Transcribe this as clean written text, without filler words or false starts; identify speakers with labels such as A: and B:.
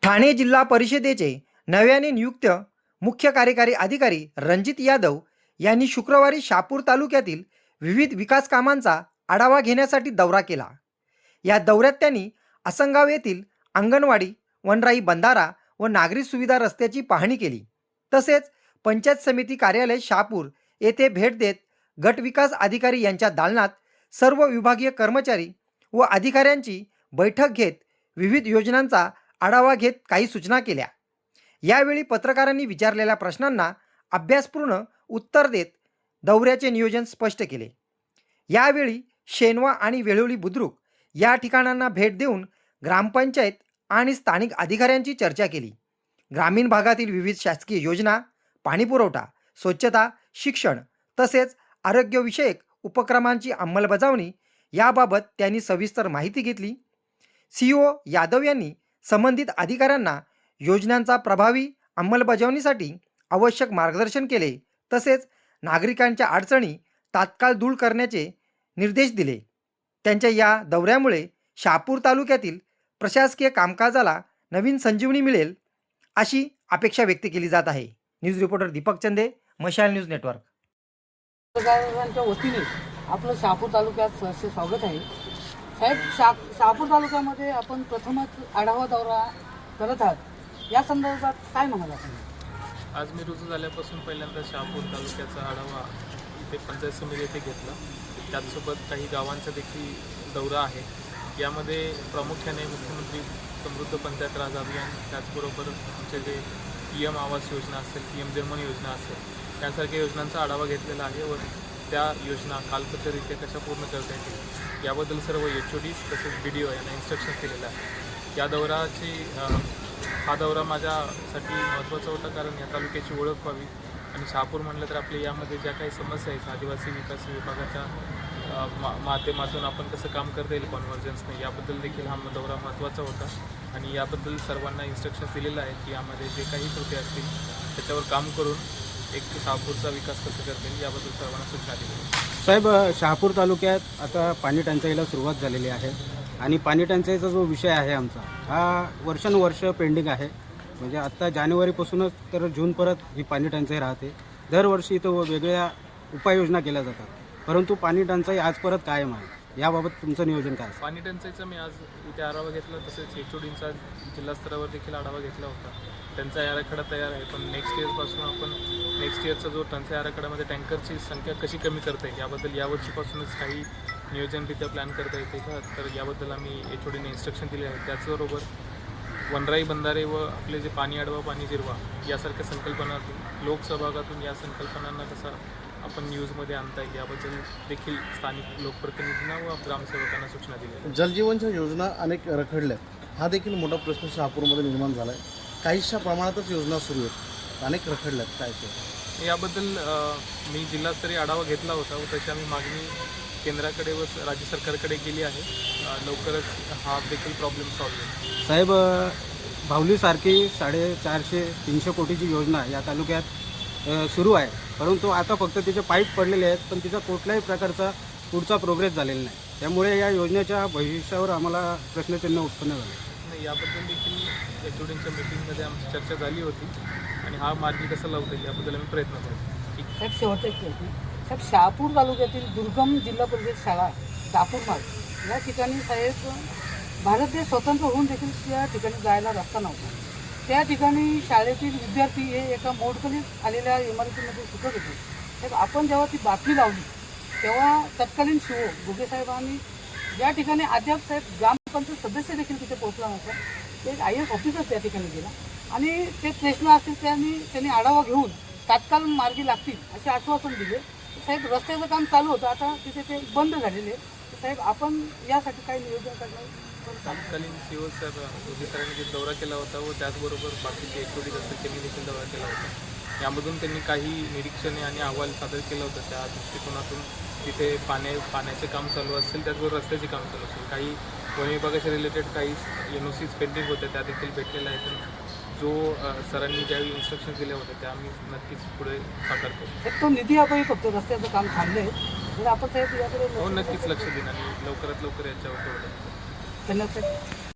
A: ठाणे जिल्हा परिषदेचे नव्याने नियुक्त मुख्य कार्यकारी अधिकारी रणजित यादव यांनी शुक्रवारी शहापूर तालुक्यातील विविध विकास कामांचा आढावा घेण्यासाठी दौरा केला. या दौऱ्यात त्यांनी आसनगाव येथील अंगणवाडी, वनराई बंधारा व नागरी सुविधा रस्त्याची पाहणी केली. तसेच पंचायत समिती कार्यालय शहापूर येथे भेट देत गट विकास अधिकारी यांच्या दालनात सर्व विभागीय कर्मचारी व अधिकाऱ्यांची बैठक घेत विविध योजनांचा आढावा घेत काही सूचना केल्या. यावेळी पत्रकारांनी विचारलेल्या प्रश्नांना अभ्यासपूर्ण उत्तर देत दौऱ्याचे नियोजन स्पष्ट केले. यावेळी शेनवा आणि वेळोळी बुद्रुक या ठिकाणांना भेट देऊन ग्रामपंचायत आणि स्थानिक अधिकाऱ्यांची चर्चा केली. ग्रामीण भागातील विविध शासकीय योजना, पाणीपुरवठा, स्वच्छता, शिक्षण तसेच आरोग्यविषयक उपक्रमांची अंमलबजावणी याबाबत त्यांनी सविस्तर माहिती घेतली. CEO यादव यांनी संबंधित अधिकाऱ्यांना योजनांचा प्रभावी अंमलबजावणीसाठी आवश्यक मार्गदर्शन केले. तसेच नागरिकांच्या अडचणी तात्काळ दूर करण्याचे निर्देश दिले. त्यांच्या या दौऱ्यामुळे शहापूर तालुक्यातील प्रशासकीय कामकाजाला नवीन संजीवनी मिळेल अशी अपेक्षा व्यक्त केली जात आहे. न्यूज रिपोर्टर दीपक चंदे, मशाल न्यूज नेटवर्क.
B: पत्रकारांच्या वतीने आपलं शहापूर तालुक्यात सहर्ष स्वागत आहे. साहेब, शहापूर तालुक्यामध्ये आपण प्रथमच आढावा दौरा करत आहात. या संदर्भात काय म्हणाल आपण?
C: आज मी रुजू झाल्यापासून पहिल्यांदा शहापूर तालुक्याचा आढावा इथे पंचायत समिती येथे घेतला. त्याचसोबत काही गावांचा देखील दौरा आहे. यामध्ये प्रामुख्याने मुख्यमंत्री समृद्ध पंचायत राज अभियान, त्याचबरोबर आमचे जे PM आवास योजना असेल, PM जनमन योजना असेल, यासारख्या योजनांचा आढावा घेतलेला आहे व त्या योजना कालबद्धरित्या कशा पूर्ण करता येतील याबद्दल सर्व HODs तसेच BDO यांना इन्स्ट्रक्शन केलेलं आहे. या दौऱ्याची हा दौरा माझ्यासाठी महत्त्वाचा होता, कारण या तालुक्याची ओळख व्हावी आणि शहापूर म्हणलं तर आपल्या यामध्ये ज्या काही समस्या आहेत, आदिवासी विकास विभागाच्या माध्यमातून आपण कसं काम करता येईल कॉन्व्हर्जन्सने, याबद्दल देखील हा दौरा महत्त्वाचा होता. आणि याबद्दल सर्वांना इन्स्ट्रक्शन दिलेलं आहे की यामध्ये जे काही त्रुटी असतील त्याच्यावर काम करून एक शहापूरचा विकास कसा करता येईल याबद्दल सर्वांना सूचना दिली.
D: साहेब, शहापूर तालुक्यात आता पाणी टंचाईला सुरुवात झालेली आहे आणि पाणी टंचाईचा जो विषय आहे आमचा, हा वर्षानुवर्ष पेंडिंग आहे. म्हणजे आत्ता जानेवारीपासूनच तर जूनपर्यंत ही पाणी टंचाई राहते. दरवर्षी इथं वेगवेगळ्या उपाययोजना केल्या जातात, परंतु पाणी टंचाई आज परत कायम आहे. याबाबत तुमचं नियोजन काय?
C: पाणी टंचाईचा मी आज इथे आढावा घेतला, तसेच HODंचा जिल्हा स्तरावर देखील आढावा घेतला होता. त्यांचा आराखडा तयार आहे, पण नेक्स्ट इयरपासून आपण नेक्स्ट इयरचा जो टंचाई आराखड्यामध्ये टँकरची संख्या कशी कमी करता येईल याबद्दल यावर्षीपासूनच काही नियोजनरित्या प्लॅन करता येते का, तर याबद्दल आम्ही HODने इन्स्ट्रक्शन दिले आहेत. त्याचबरोबर वनराई बंधारे व आपले जे पाणी अडवा, पाणी जिरवा यासारख्या संकल्पनातून, लोकसहभागातून या संकल्पनांना कसा आपण न्यूजमध्ये आणता येईल याबद्दल देखील स्थानिक लोकप्रतिनिधींना व ग्रामसेवकांना सूचना दिल्या.
E: जलजीवनच्या योजना अनेक रखडल्या, हा देखील मोठा प्रश्न शहापूरमध्ये निर्माण झाला आहे. काहीशा प्रमाणातच योजना सुरू आहेत, अनेक रखडल्यात. काय ते
C: याबद्दल मी जिल्हास्तरीय आढावा घेतला होता व त्याची आम्ही मागणी केंद्राकडे व राज्य सरकारकडे केली आहे. लवकरच हा देखील प्रॉब्लेम सॉल्व्ह होईल.
D: साहेब, भावलीसारखी 450-300 कोटीची योजना या तालुक्यात सुरू आहे, परंतु आता फक्त तिचे पाईप पडलेले आहेत, पण तिचा कुठल्याही प्रकारचा पुढचा प्रोग्रेस झालेला नाही. त्यामुळे या योजनेच्या भविष्यावर आम्हाला प्रश्नचिन्ह उत्पन्न झाले.
C: नाही, याबद्दल देखील HODंच्या मीटिंगमध्ये आमची चर्चा झाली होती आणि हा मार्ग कसा लावता येईल याबद्दल आम्ही प्रयत्न करू.
B: साहेब, शेवटचा एक प्रश्न. साहेब, शहापूर तालुक्यातील दुर्गम जिल्हा परिषद शाळा दापूर मार्ग या ठिकाणी साहेब भारत देश स्वतंत्र होऊन देखील त्या ठिकाणी जायला रस्ता नव्हता. त्या ठिकाणी शाळेतील विद्यार्थी हे एका मोडकलीत आलेल्या इमारतीमध्ये शिकत होते. साहेब, आपण जेव्हा ती बातमी लावली तेव्हा तत्कालीन CO घुगे साहेबांनी ज्या ठिकाणी अद्याप साहेब ग्रामपंचायत सदस्य देखील तिथे पोहोचला नव्हता, ते IAS ऑफिसर त्या ठिकाणी गेला आणि ते प्रश्न असतील त्यांनी आढावा घेऊन तात्काळ मार्गी लागतील असे आश्वासन दिले. साहेब, रस्त्याचं काम चालू होतं, आता तिथे ते बंद झालेले. साहेब, आपण यासाठी काही नियोजन करणार?
C: तत्कालीन CO सर घुगे सरांनी जे दौरा केला होता व त्याचबरोबर बाकीचे HOD असतील त्यांनी देखील दौरा केला होता. यामधून त्यांनी काही निरीक्षणे आणि अहवाल सादर केला होता. त्या दृष्टिकोनातून तिथे पाण्याचे काम चालू असेल, त्याचबरोबर रस्त्याचे काम चालू असेल, काही वन विभागाच्या रिलेटेड काही NOCs पेंडिंग होत्या, त्या देखील भेटलेल्या आहेत. जो सरांनी ज्यावेळी इन्स्ट्रक्शन दिले होते त्या आम्ही नक्कीच पुढे साकार करू.
B: तो निधी आपण फक्त रस्त्याचं काम थांबले जर आपण साहेब याकडे
C: हो, नक्कीच लक्ष देणार आणि लवकरात लवकर याच्यावर
B: धन्यवाद.